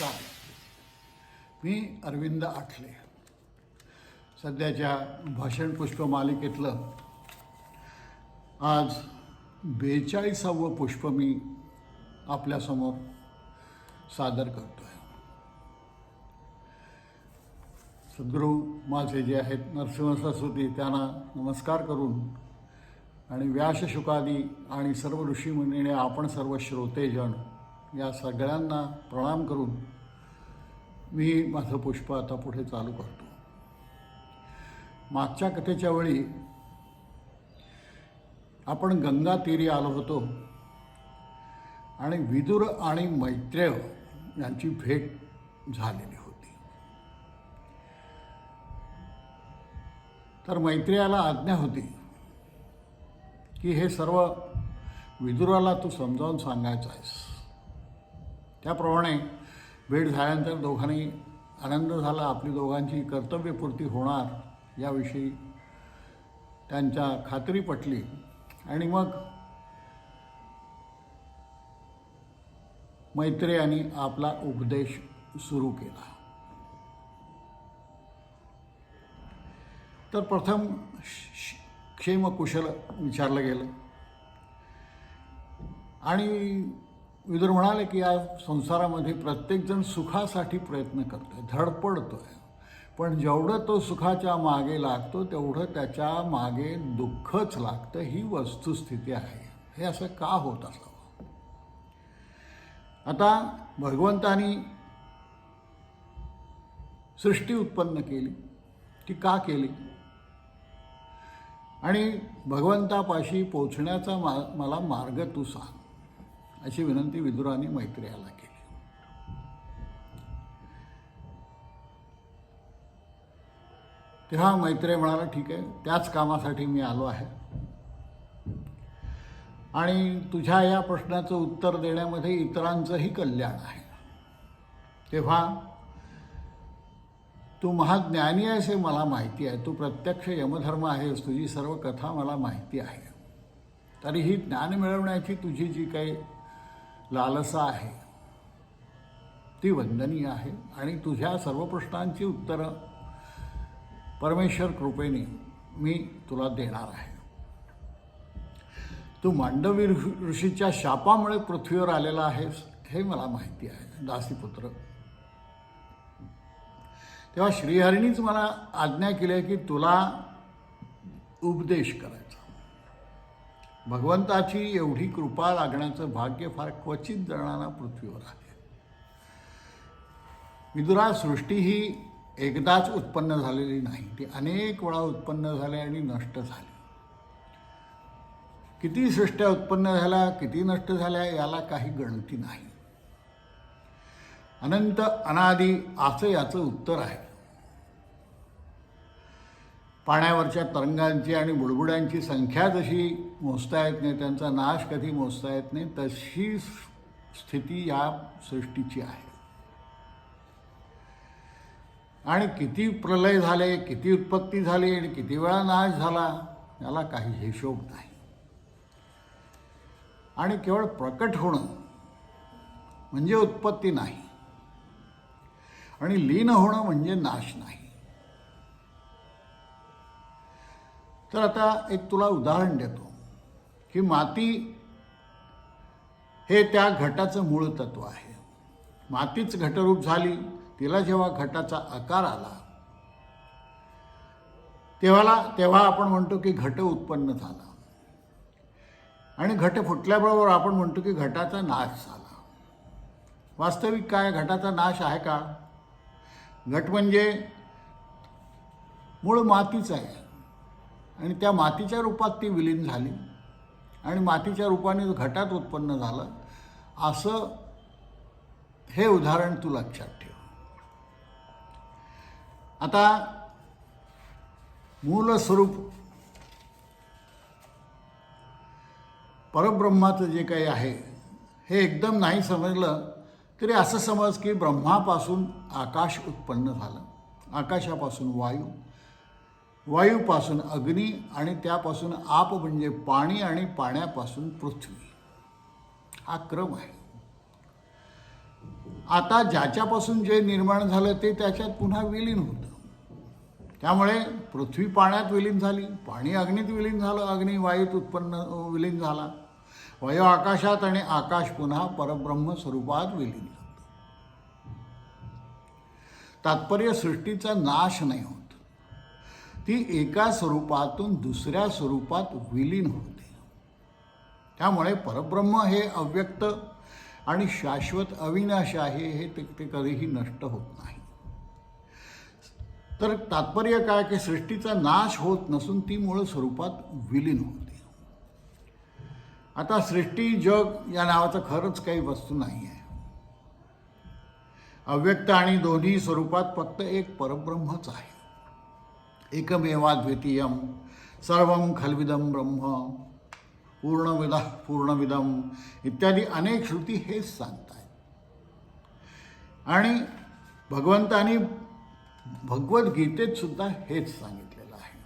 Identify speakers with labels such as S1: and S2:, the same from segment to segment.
S1: नमस्कार. मी अरविंद आठले. सध्याच्या भाषण पुष्प मालिकेतलं आज 42वे पुष्प मी आपल्यासमोर सादर करतो आहे. सद्गुरू माझे जे आहेत नरसिंह सरस्वती त्यांना नमस्कार करून आणि व्यासशुकादी आणि सर्व ऋषीमुनीने आपण सर्व श्रोतेजन या सगळ्यांना प्रणाम करून मी माझं पुष्प आता पुढे चालू करतो. मागच्या कथेच्या वेळी आपण गंगा तीरी आलो होतो आणि विदुर आणि मैत्रेय यांची भेट झालेली होती. तर मैत्रेयाला आज्ञा होती की हे सर्व विदुराला तू समजावून सांगायचं आहेस. त्याप्रमाणे भेट झाल्यानंतर दोघांनी आनंद झाला. आपली दोघांची कर्तव्यपूर्ती होणार याविषयी त्यांच्या खात्री पटली आणि मग मैत्रेयाने आपला उपदेश सुरू केला. तर प्रथम क्षेमकुशल विचारलं गेलं आणि विदुर म्हणाले की या संसारामध्ये प्रत्येकजण सुखासाठी प्रयत्न करतोय, धडपडतोय, पण जेवढं तो सुखाच्या मागे लागतो तेवढं त्याच्या मागे दुःखच लागतं. ही वस्तुस्थिती आहे. हे असं का होत असावं? आता भगवंतानी सृष्टी उत्पन्न केली, ती का केली आणि भगवंतापाशी पोचण्याचा मला मार्ग तू सांग, अशी विनंती विदुराने मैत्रेयाला केली. तेव्हा मैत्रेय म्हणाला, ठीक आहे, त्याच कामासाठी मी आलो आहे आणि तुझ्या या प्रश्नाचं उत्तर देण्यामध्ये इतरांचंही कल्याण आहे. तेव्हा तू महाज्ञानी आहेस हे मला माहिती आहे. तू प्रत्यक्ष यमधर्म आहेस. तुझी सर्व कथा मला माहिती आहे. तरीही ज्ञान मिळवण्याची तुझी जी काही लालसा आहे ती वंदनीय आहे आणि तुझ्या सर्व प्रश्नांची उत्तरं परमेश्वर कृपेने मी तुला देणार आहे. तू मांडवी ऋषीच्या शापामुळे पृथ्वीवर आलेला आहेस हे मला माहिती आहे, दासीपुत्र. तेव्हा श्रीहरीनीच मला आज्ञा केली आहे की तुला उपदेश करायचा. भगवंताची एवढी कृपा लागण्याचं भाग्य फार क्वचित जणांना पृथ्वीवर आहे. विदुरा, सृष्टी ही एकदाच उत्पन्न झालेली नाही, ती अनेक वेळा उत्पन्न झाली आणि नष्ट झाली. किती सृष्ट्या उत्पन्न झाल्या, किती नष्ट झाल्या याला काही गणती नाही. अनंत अनादी असं याचं उत्तर आहे. पाण्यावरच्या तरंगांची आणि बुडबुड्यांची संख्या जशी मोजता येत नाही, त्यांचा नाश कधी मोजता येत नाही, तशी स्थिती या सृष्टीची आहे. आणि किती प्रलय झाले, किती उत्पत्ती झाली आणि किती वेळा नाश झाला याला काही हिशोब नाही. आणि केवळ प्रकट होणं म्हणजे उत्पत्ती नाही आणि लीन होणं म्हणजे नाश नाही. तर आता एक तुला उदाहरण देतो की माती हे त्या घटाचं मूळ तत्व आहे. मातीच घटरूप झाली. तिला जेव्हा घटाचा आकार आला तेव्हा आपण म्हणतो की घट उत्पन्न झाला आणि घट फुटल्याबरोबर आपण म्हणतो की घटाचा नाश झाला. वास्तविक काय, घटाचा नाश आहे का? घट म्हणजे मूळ मातीच आहे आणि त्या मातीच्या रूपात ती विलीन झाली आणि मातीच्या रूपाने घटात उत्पन्न झालं. असं हे उदाहरण तू लक्षात ठेव. आता मूल स्वरूप परब्रह्माचं जे काही आहे हे एकदम नाही समजलं तरी असं समज की ब्रह्मापासून आकाश उत्पन्न झालं, आकाशापासून वायू, वायूपासून अग्नी आणि त्यापासून आप म्हणजे पाणी आणि पाण्यापासून पृथ्वी. हा क्रम आहे. आता ज्याच्यापासून जे निर्माण झालं ते त्याच्यात पुन्हा विलीन होतं. त्यामुळे पृथ्वी पाण्यात विलीन झाली, पाणी अग्नीत विलीन झालं, अग्नी वायूत विलीन झाला, वायू आकाशात आणि आकाश पुन्हा परब्रह्म स्वरूपात विलीन झालं. तात्पर्य सृष्टीचा नाश नाही होत, ती एका स्वरूपातून दुसऱ्या स्वरूपात विलीन होते. त्यामुळे परब्रह्म हे अव्यक्त आणि शाश्वत अविनाश आहे, हे ते कधीही नष्ट होत नाही. तर तात्पर्य काय की सृष्टीचा नाश होत नसून ती मूळ स्वरूपात विलीन होते. आता सृष्टी जग या नावाचं खरंच काही वस्तू नाही आहे. अव्यक्त आणि दोन्ही स्वरूपात फक्त एक परब्रह्मच आहे. एकमेवाद्वितीयम सर्वं खल्विदं ब्रह्म पूर्णविदम इत्यादी अनेक श्रुती हेच सांगतात. आणि भगवंतानी भगवद्गीतेत सुद्धा हेच सांगितलेलं आहे.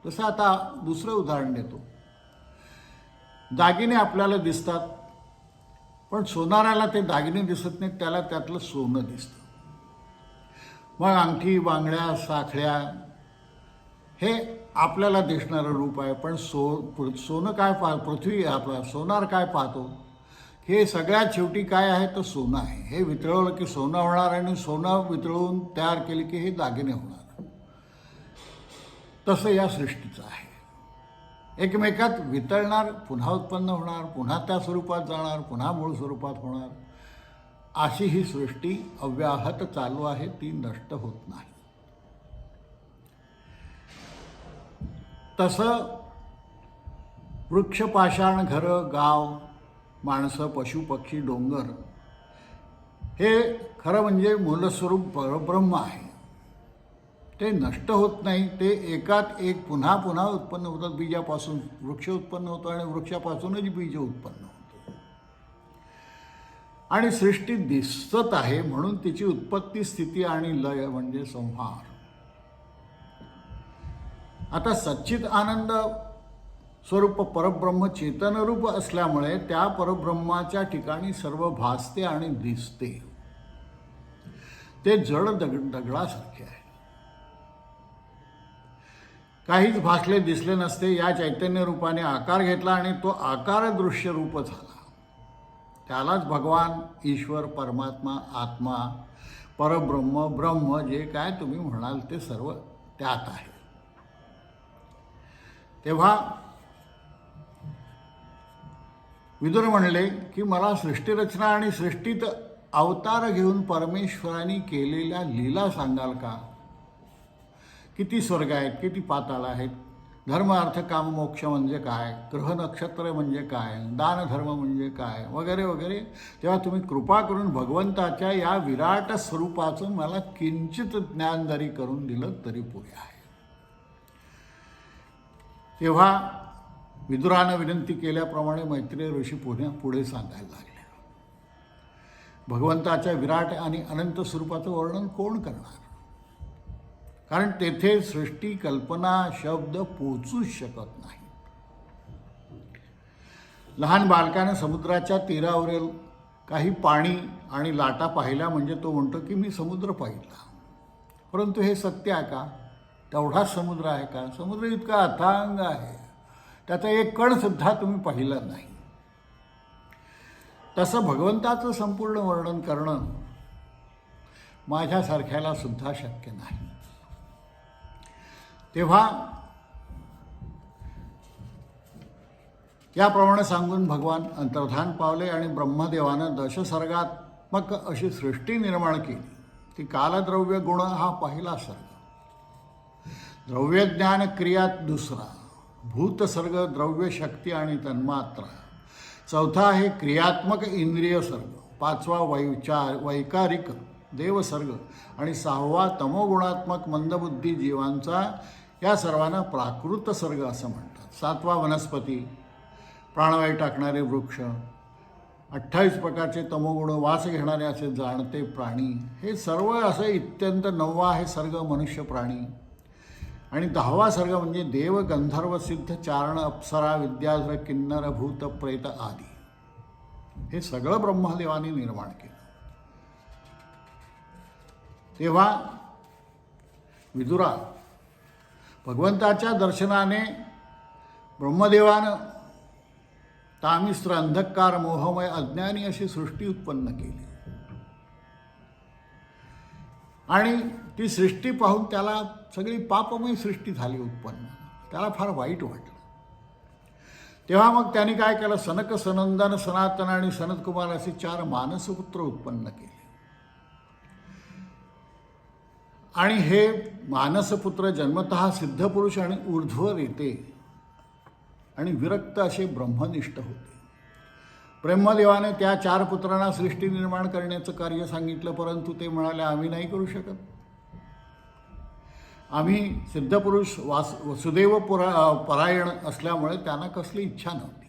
S1: तसं आता दुसरं उदाहरण देतो. दागिने आपल्याला दिसतात, पण सोनाराला ते दागिने दिसत नाहीत, त्याला त्यातलं सोनं दिसतं. मग अंगठी, बांगड्या, साखळ्या हे आपल्याला दिसणारं रूप आहे, पण सोनं काय पृथ्वी आपला सोनार काय पाहतो, हे सगळ्यात शेवटी काय आहे तर सोनं आहे. हे वितळवलं की सोनं होणार आणि सोनं वितळवून तयार केले की हे दागिने होणार. तसं या सृष्टीचं आहे. एकमेकात वितळणार, पुन्हा उत्पन्न होणार, पुन्हा त्या स्वरूपात जाणार, पुन्हा मूळ स्वरूपात होणार, अशी ही सृष्टी अव्याहत चालू आहे, ती नष्ट होत नाही. तसं वृक्ष, पाषाण, घरं, गाव, माणसं, पशु, पक्षी, डोंगर हे खरं म्हणजे मूलस्वरूप परब्रह्म आहे. ते नष्ट होत नाही, ते एकात एक पुन्हा पुन्हा उत्पन्न होतात. बीजापासून वृक्ष उत्पन्न होतो आणि वृक्षापासूनच बीज उत्पन्न होतं. आणि सृष्टी दिसत आहे म्हणून तिची उत्पत्ती, स्थिती आणि लय म्हणजे संहार. आता सच्चित आनंद स्वरूप परब्रह्म चेतनरूप असल्यामुळे त्या परब्रह्माच्या ठिकाणी सर्व भासते आणि दिसते. ते जड दगडासारखे आहे. काहीच भासले दिसले नसते. या चैतन्य रूपाने आकार घेतला आणि तो आकार दृश्य रूप झाला. त्यालाच भगवान, ईश्वर, परमात्मा, आत्मा, परब्रह्म, ब्रह्म जे काय तुम्ही म्हणाल ते सर्व त्यात आहे. तेव्हा विदुर म्हणले की मला सृष्टीरचना आणि सृष्टीत अवतार घेऊन परमेश्वराने केलेल्या लीला सांगाल का? किती स्वर्ग आहेत, किती पाताळ आहेत, धर्म, अर्थ, काम, मोक्ष म्हणजे काय, ग्रह नक्षत्र म्हणजे काय, दानधर्म म्हणजे काय, वगैरे वगैरे. तेव्हा तुम्ही कृपा करून भगवंताच्या या विराट स्वरूपाचं मला किंचित ज्ञान जरी करून दिलं तरी पुरे आहे. तेव्हा विदुरानं विनंती केल्याप्रमाणे मैत्रेय ऋषी पुढे सांगायला लागले. भगवंताच्या विराट आणि अनंत स्वरूपाचं वर्णन कोण करणार? कारण तेथे सृष्टी, कल्पना, शब्द पोचूच शकत नाही. लहान बालकानं समुद्राच्या तीरावरील काही पाणी आणि लाटा पाहिल्या म्हणजे तो म्हणतो की मी समुद्र पाहिला. परंतु हे सत्य आहे का? तेवढाच समुद्र आहे का? समुद्र इतका अथांग आहे, त्याचा एक कणसुद्धा तुम्ही पाहिला नाही. तसं भगवंताचं संपूर्ण वर्णन करणं माझ्यासारख्याला सुद्धा शक्य नाही. तेव्हा याप्रमाणे सांगून भगवान अंतर्धान पावले आणि ब्रह्मदेवानं दशसर्गात्मक अशी सृष्टी निर्माण केली. ती कालद्रव्य गुण हा पहिला सर्ग, द्रव्यज्ञान क्रियात दुसरा, भूतसर्ग, द्रव्य शक्ती आणि तन्मात्रा, चौथा आहे क्रियात्मक इंद्रिय सर्ग, पाचवा वैकारिक देवसर्ग आणि सहावा तमोगुणात्मक मंदबुद्धी जीवांचा, या सर्वांना प्राकृत सर्ग असं म्हणतात. सातवा वनस्पती, प्राणवायू टाकणारे वृक्ष, 28 प्रकारचे तमोगुण वास घेणारे असे जाणते प्राणी, हे सर्व असे इत्यंत. 9वा आहे सर्ग मनुष्य प्राणी आणि 10वा सर्ग म्हणजे देव, गंधर्व, सिद्ध, चारण, अप्सरा, विद्याधर, किन्नर, भूत, प्रेत आदी. हे सगळं ब्रह्मदेवाने निर्माण केलं. तेव्हा विदुरा, भगवंताच्या दर्शनाने ब्रह्मदेवानं तामिस्र, अंधकार, मोहमय, अज्ञानी अशी सृष्टी उत्पन्न केली. आणि ती सृष्टी पाहून त्याला सगळी पापमय सृष्टी झाली उत्पन्न. त्याला फार वाईट वाटलं. तेव्हा मग त्यांनी काय केलं, सनक, सनंदन, सनातन आणि सनतकुमार असे 4 मानसपुत्र उत्पन्न केले. आणि हे मानसपुत्र जन्मतः सिद्धपुरुष आणि ऊर्ध्वरेते आणि विरक्त असे ब्रह्मनिष्ठ होते. ब्रह्मदेवाने त्या 4 पुत्रांना सृष्टी निर्माण करण्याचं कार्य सांगितलं, परंतु ते म्हणाले आम्ही नाही करू शकत. आम्ही सिद्धपुरुष वसुदेव परायण असल्यामुळे त्यांना कसली इच्छा नव्हती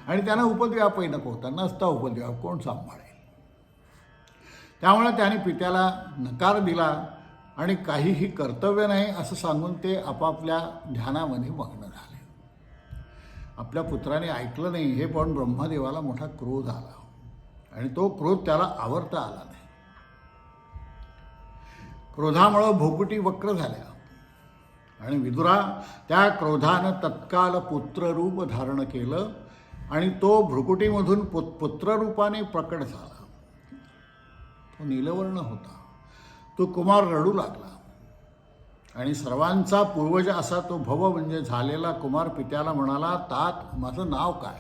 S1: आणि त्यांना उपद्व्यापही नको होता. नसता उपद्व्याप कोण सांभाळेल. त्यामुळे त्याने पित्याला नकार दिला आणि काहीही कर्तव्य नाही असं सांगून ते आपापल्या ध्यानामध्ये मग्न झाले. आपल्या पुत्राने ऐकलं नाही हे पण ब्रह्मदेवाला मोठा क्रोध आला आणि तो क्रोध त्याला आवरता आला नाही. क्रोधामुळं भोगुटी वक्र झाल्या आणि विदुरा त्या क्रोधानं तत्काल पुत्ररूप धारण केलं आणि तो भ्रुकुटीमधून पुत्ररूपाने प्रकट झाला. तो नीलवर्ण होता. तो कुमार रडू लागला आणि सर्वांचा पूर्वज असा तो भव म्हणजे झालेला कुमार पित्याला म्हणाला, तात माझं नाव काय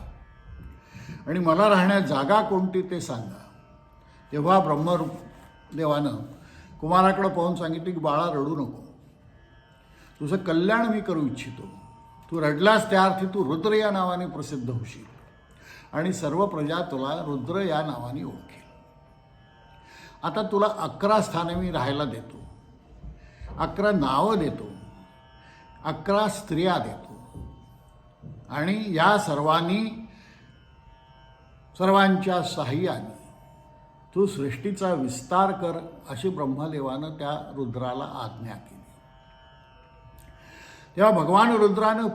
S1: आणि मला राहण्यात जागा कोणती ते सांगा. तेव्हा ब्रह्मदेवानं कुमाराकडे पाहून सांगितलं की बाळा रडू नको, तुझं कल्याण मी करू इच्छितो. तू रडलास त्या अर्थी तू रुद्र या नावाने प्रसिद्ध होशील आणि सर्व प्रजा तुला रुद्र या नावाने ओळखेल. आता तुला 11 स्थाने मी राहायला देतो, 11 नावं देतो, 11 स्त्रिया देतो आणि या सर्वांच्या साह्याने तू सृष्टीचा विस्तार कर अशी ब्रह्मदेवानं त्या रुद्राला आज्ञा केली. तेव्हा भगवान रुद्रानं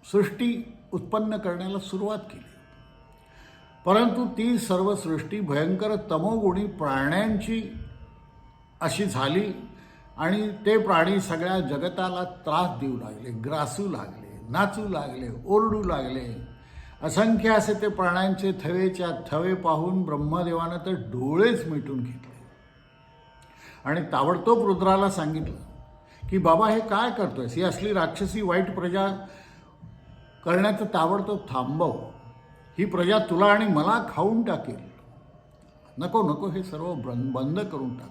S1: सृष्टी उत्पन्न करण्याला सुरुवात केली. परंतु ती सर्व सृष्टी भयंकर तमोगुणी प्राण्यांची अशी झाली आणि ते प्राणी सगळ्या जगताला त्रास देऊ लागले, ग्रासू लागले, नाचू लागले, ओरडू लागले. असंख्य असे ते प्राण्यांचे थवेच्या थवे पाहून ब्रह्मदेवानं तर डोळेच मिटून घेतले आणि ताबडतोब रुद्राला सांगितलं की बाबा हे काय करतोयस, ही असली राक्षसी वाईट प्रजा करण्याचं ताबडतोब थांबव. ही प्रजा तुला आणि मला खाऊन टाकेल. नको नको, हे सर्व बंद करून टाक.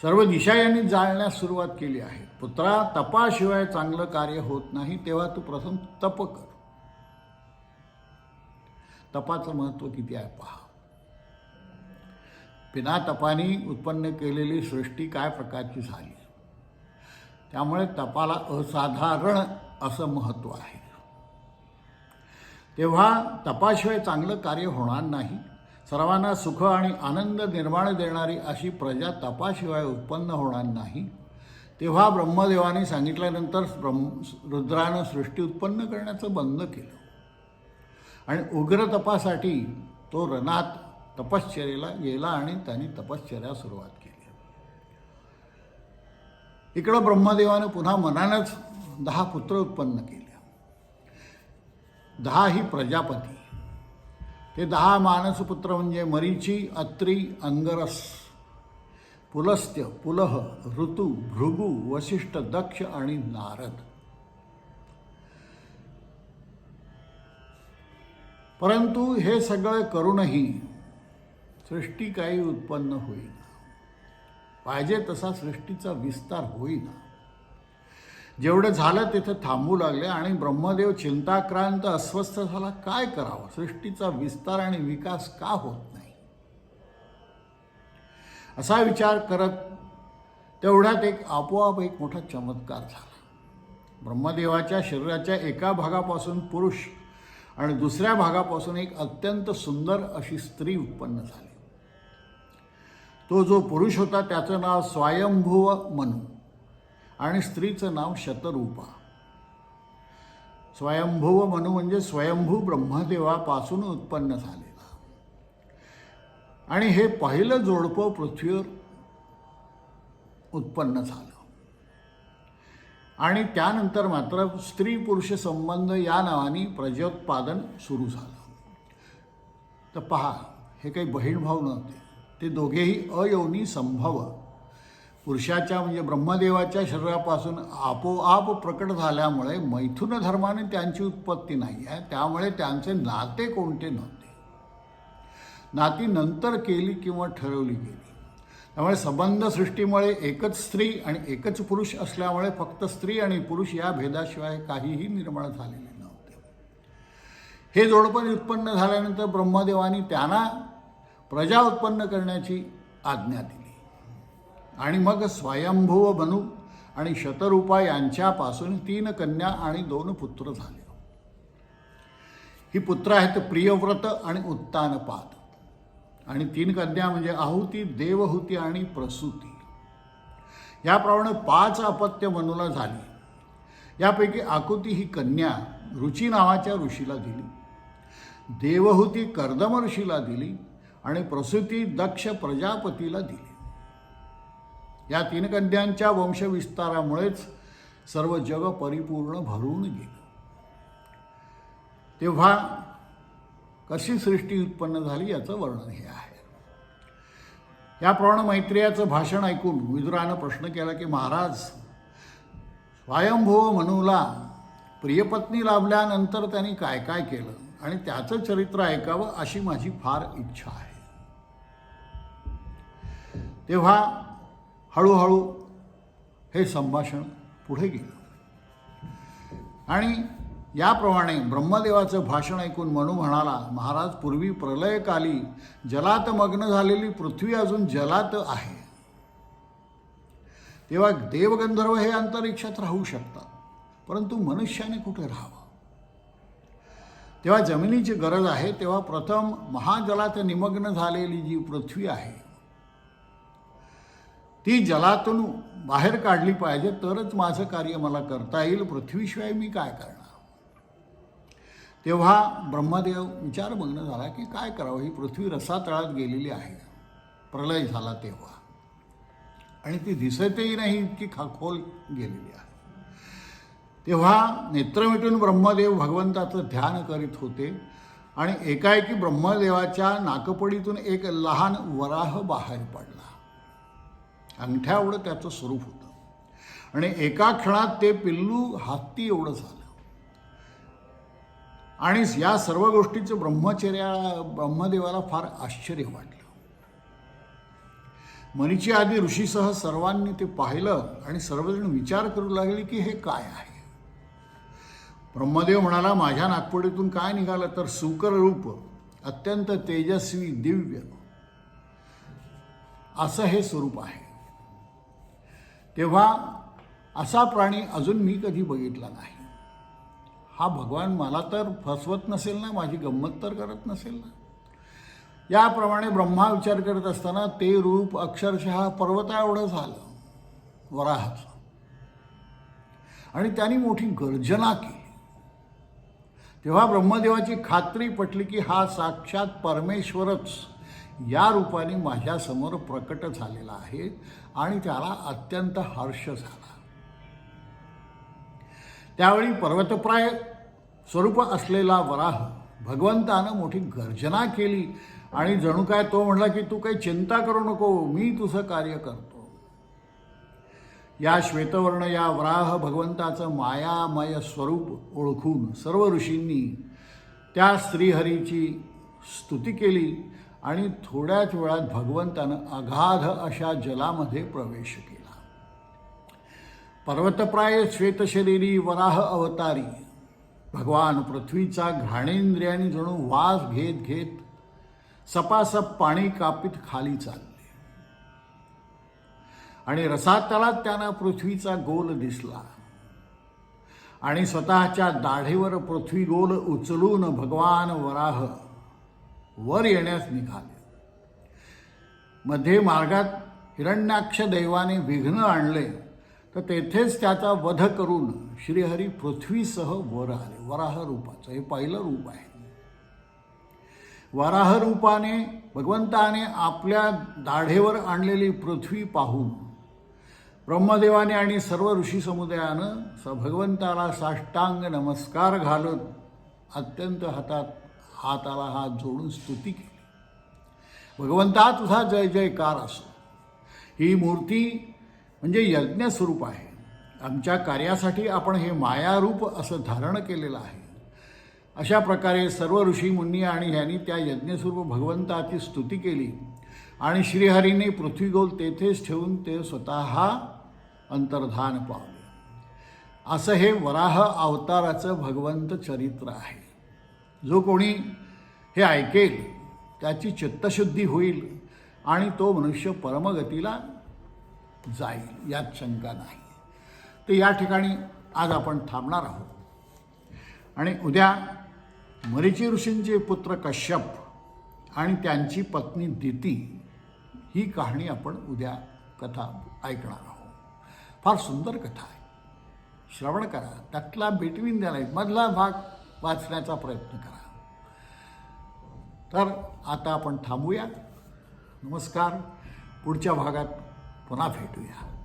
S1: सर्व दिशा यांनी जाळण्यास सुरुवात केली आहे. पुत्रा, तपाशिवाय चांगलं कार्य होत नाही. तेव्हा तू प्रथम तप कर. तपाचं महत्त्व किती आहे पहा. बिना तपाने उत्पन्न केलेली सृष्टी काय प्रकारची झाली. त्यामुळे तपाला असाधारण असं महत्त्व आहे. तेव्हा तपाशिवाय चांगलं कार्य होणार नाही. सर्वांना सुख आणि आनंद निर्माण देणारी अशी प्रजा तपाशिवाय उत्पन्न होणार नाही. तेव्हा ब्रह्मदेवाने सांगितल्यानंतर रुद्रानं सृष्टी उत्पन्न करण्याचं बंद केलं आणि उग्र तपासाठी तो रणात तपश्चर्येला गेला आणि त्यांनी तपश्चर्या सुरुवात केली. इकडं ब्रह्मदेवानं पुन्हा मनानंच 10 पुत्र उत्पन्न केले. 10 ही प्रजापती. ते 10 मानसपुत्र म्हणजे मरीची, अत्री, अंगरस, पुलस्त्य, पुलह, ऋतू, भृगु, वसिष्ठ, दक्ष आणि नारद. परंतु हे सगळं करूनही सृष्टी काही उत्पन्न होईना. पाहिजे तसा सृष्टीचा विस्तार होईना. जेवढं झालं तिथं थांबू लागले आणि ब्रह्मदेव चिंताक्रांत अस्वस्थ झाला. काय करावं, सृष्टीचा विस्तार आणि विकास का होत नाही असा विचार करत तेवढ्यात आपोआप एक मोठा चमत्कार झाला. ब्रह्मदेवाच्या शरीराच्या एका भागापासून पुरुष आणि दुसऱ्या भागापासून एक अत्यंत सुंदर अशी स्त्री उत्पन्न झाली. तो जो पुरुष होता त्याचं नाव स्वयंभुव मनु आणि स्त्रीचं नाव शतरूपा. स्वयंभुव मनु म्हणजे स्वयंभू ब्रह्मदेवापासून उत्पन्न झालेला. आणि हे पहिलं जोडपं पृथ्वीवर उत्पन्न झालं. आणि त्यानंतर मात्र स्त्री पुरुष संबंध या नावाने प्रजोत्पादन सुरू झालं. तर पहा, हे काही बहीण भाऊ नव्हते, ते दोघेही अयोनी संभव पुरुषाच्या म्हणजे ब्रह्मदेवाच्या शरीरापासून आपोआप प्रकट झाल्यामुळे मैथुन धर्माने त्यांची उत्पत्ती नाही आहे. त्यामुळे त्यांचे नाते कोणते नव्हते. नाती नंतर केली किंवा ठरवली गेली. त्यामुळे संबंध सृष्टीमुळे एकच स्त्री आणि एकच पुरुष असल्यामुळे फक्त स्त्री आणि पुरुष या भेदाशिवाय काहीही निर्माण झालेले नव्हते. हे जोडपं उत्पन्न झाल्यानंतर ब्रह्मदेवानी त्यांना प्रजा उत्पन्न करण्याची आज्ञा दिली. आणि मग स्वयंभुव बनू आणि शतरूपा यांच्यापासून 3 कन्या आणि 2 पुत्र झाले. ही पुत्र आहेत प्रियव्रत आणि उत्तानपाद. आणि 3 कन्या म्हणजे आहुती, देवहूती आणि प्रसूती. याप्रमाणे 5 अपत्य मनुला झाली. यापैकी आकुती ही कन्या रुची नावाच्या ऋषीला दिली, देवहूती कर्दम ऋषीला दिली आणि प्रसूती दक्ष प्रजापतीला दिली. या 3 कन्यांच्या वंशविस्तारामुळेच सर्व जग परिपूर्ण भरून गेलं. तेव्हा कशी सृष्टी उत्पन्न झाली याचं वर्णन हे आहे. याप्रमाणे मैत्रेयाचं भाषण ऐकून विदुरानं प्रश्न केला की महाराज, स्वयंभुव मनूला प्रियपत्नी लाभल्यानंतर त्यांनी काय काय केलं आणि त्याचं चरित्र ऐकावं अशी माझी फार इच्छा आहे. तेव्हा हळूहळू हे संभाषण पुढे गेलं आणि याप्रमाणे ब्रह्मदेवाचं भाषण ऐकून मनू म्हणाला, महाराज, पूर्वी प्रलयकाली जलात मग्न झालेली पृथ्वी अजून जलात आहे. तेव्हा देवगंधर्व हे अंतरिक्षात राहू शकतात, परंतु मनुष्याने कुठे राहावं? तेव्हा जमिनीची गरज आहे. तेव्हा प्रथम महाजलात निमग्न झालेली जी पृथ्वी आहे ती जलातून बाहेर काढली पाहिजे, तरच माझं कार्य मला करता येईल. पृथ्वीशिवाय मी काय करणार? तेव्हा ब्रह्मदेव विचारमग्न झाला की काय करावं. ही पृथ्वी रसातळात गेलेली आहे प्रलय झाला तेव्हा, आणि ती दिसतही नाही, इतकी खोल गेलेली आहे. तेव्हा नेत्र मिटून ब्रह्मदेव भगवंताचं ध्यान करीत होते आणि एकाएकी ब्रह्मदेवाच्या नाकपडीतून एक लहान वराह बाहेर पडला. अंगठ्या एवढं त्याचं स्वरूप होतं आणि एका क्षणात ते पिल्लू हत्ती एवढं झालं. आणि या सर्व गोष्टीचं ब्रह्मदेवाला फार आश्चर्य वाटलं. मरीची आदी ऋषीसह सर्वांनी ते पाहिलं आणि सर्वजण विचार करू लागले की हे काय आहे. ब्रह्मदेव म्हणाला, माझ्या नागपुडीतून काय निघालं तर सुकर रूप, अत्यंत तेजस्वी, दिव्य असं हे स्वरूप आहे. तेव्हा असा प्राणी अजून मी कधी बघितला नाही. हा भगवान मला तर फसवत नसेल ना, माझी गंमत तर करत नसेल ना. याप्रमाणे ब्रह्मा विचार करत असताना ते रूप अक्षरशः पर्वता एवढं झालं वराहाचं, आणि त्यांनी मोठी गर्जना केली. तेव्हा ब्रह्मदेवाची खात्री पटली की हा साक्षात परमेश्वरच या रूपाने माझ्यासमोर प्रकट झालेला आहे आणि त्याला अत्यंत हर्ष झाला. त्यावेळी पर्वतप्राय स्वरूप असलेला वराह भगवंतानं मोठी गर्जना केली आणि जणू काय तो म्हणला की तू काही चिंता करू नको, मी तुझं कार्य करतो. या श्वेतवर्ण या वराह भगवंताचं मायामय स्वरूप ओळखून सर्व ऋषींनी त्या श्रीहरीची स्तुती केली आणि थोड्याच वेळात भगवंतानं अगाध अशा जलामध्ये प्रवेश केला. पर्वतप्राय श्वेतशरीरी वराह अवतारी भगवान पृथ्वीचा घ्राणेंद्रियाने जणू वास घेत घेत सपासप पाणी कापीत खाली चालले आणि रसातळात त्यांना पृथ्वीचा गोल दिसला आणि स्वतःच्या दाढेवर पृथ्वी गोल उचलून भगवान वराह वर येण्यास निघाले. मध्ये मार्गात हिरण्याक्ष दैवाने विघ्न आणले तर तेथेच त्याचा वध करून श्रीहरी पृथ्वीसह वर आले. वराह रूपाचं हे पहिलं रूप आहे. वराह रूपाने भगवंताने आपल्या दाढेवर आणलेली पृथ्वी पाहून ब्रह्मदेवाने आणि सर्व ऋषी समुदायानं भगवंताला साष्टांग नमस्कार घालत अत्यंत हाताला हात जोडून स्तुती केली. भगवंता तुझा जय जयकार असो. ही मूर्ती म्हणजे यज्ञस्वरूप आहे. आमच्या कार्यासाठी आपण हे मायारूप असं धारण केलेलं आहे. अशा प्रकारे सर्व ऋषी मुनी आणि ह्यांनी त्या यज्ञस्वरूप भगवंताची स्तुती केली आणि श्रीहरीने पृथ्वीगोल तेथेच ठेवून ते स्वतः अंतर्धान पावले. असं हे वराह अवताराचं भगवंत चरित्र आहे. जो कोणी हे ऐकेल त्याची चित्तशुद्धी होईल आणि तो मनुष्य परमगतीला जाईल, यात शंका नाही. तर या ठिकाणी आज आपण थांबणार आहोत आणि उद्या मरीची ऋषींचे पुत्र कश्यप आणि त्यांची पत्नी दिती ही कहाणी आपण उद्या कथा ऐकणार आहोत. फार सुंदर कथा आहे. श्रवण करा, त्यातला बिटवीन द्यायला मधला भाग वाचण्याचा प्रयत्न करा. तर आता आपण थांबूया. नमस्कार. पुढच्या भागात पुन्हा भेटूया.